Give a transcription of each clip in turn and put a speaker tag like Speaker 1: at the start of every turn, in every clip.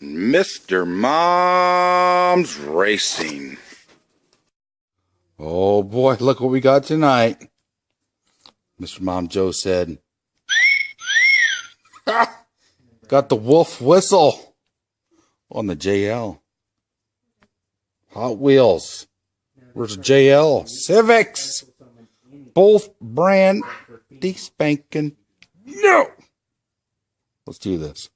Speaker 1: Mr. Mom's Racing. Oh boy, look what we got tonight. Mr. Mom Joe said, got the wolf whistle on the JL. Hot Wheels. Where's the JL? Civics. Both brand de-spanking. No. Let's do this.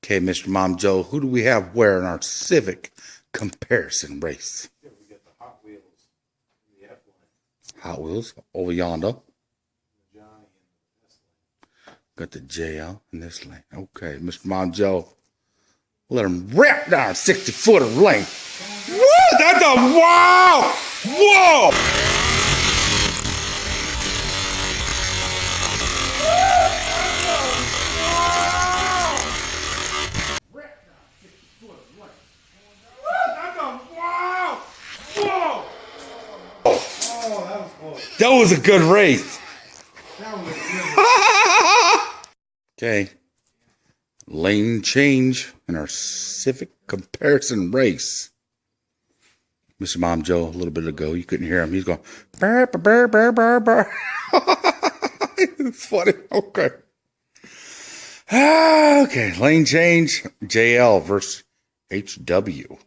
Speaker 1: Okay, Mr. Mom Joe, who do we have wearing our Civic Comparison race?
Speaker 2: We got the Hot Wheels in the F-line.
Speaker 1: Hot Wheels over yonder.
Speaker 2: Johnny in the S-line.
Speaker 1: Got the JL in this lane. Okay, Mr. Mom Joe, let him rip down 60-footer lane. Woo! That's a wow! Whoa! That was a good race. Okay. Lane change in our Civic Comparison race. Mr. Mom Joe, a little bit ago, you couldn't hear him. He's going, burr, burr, burr, burr, burr. It's funny. Okay. Okay. Lane change. JL versus HW.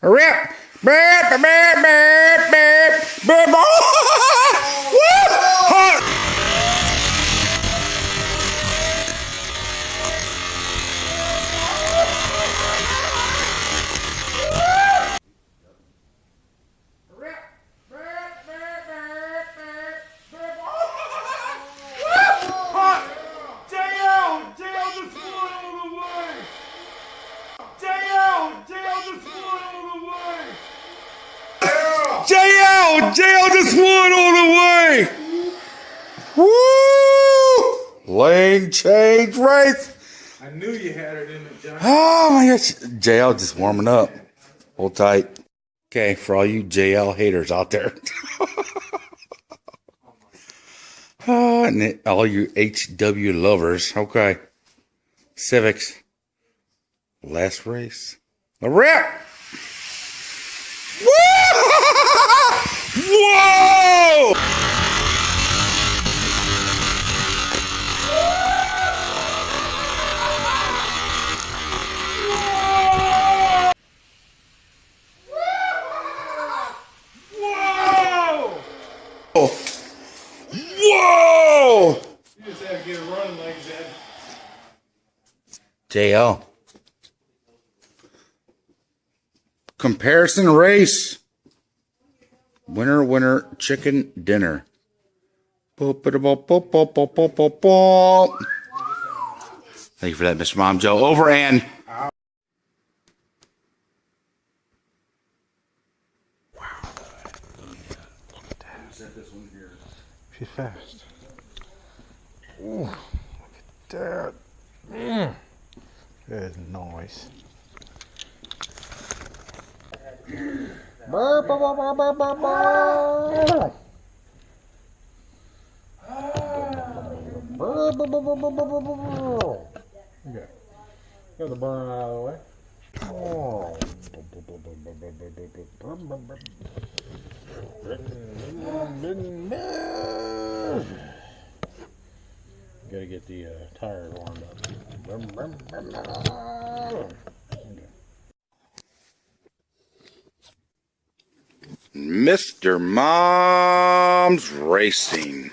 Speaker 1: Hurry up! Burr, burr, burr, burr, burr, burr. JL just won all the way! Woo! Lane change race!
Speaker 2: I knew you had it in it, Johnny.
Speaker 1: Oh my gosh. JL just warming up. Hold tight. Okay, for all you JL haters out there. And all you HW lovers. Okay. Civics. Last race. A rip! Whoa! Whoa! Whoa!
Speaker 2: You just had to get it running like that.
Speaker 1: JL. Comparison race. Winner, winner, chicken dinner. Thank you for that, Mr. Mom Joe. Over and.
Speaker 2: Wow. Look at that. Set this one here. She's fast. Ooh, look at that. That is nice.
Speaker 3: Burr, burr, burr, burr, burr, burr. Burr, burr, burr, burr, burr, burr, burr.
Speaker 2: Okay. Got the burn out of the way.
Speaker 3: Oh.
Speaker 2: Gotta get the tires warmed up.
Speaker 1: Mr. Mom's Racing.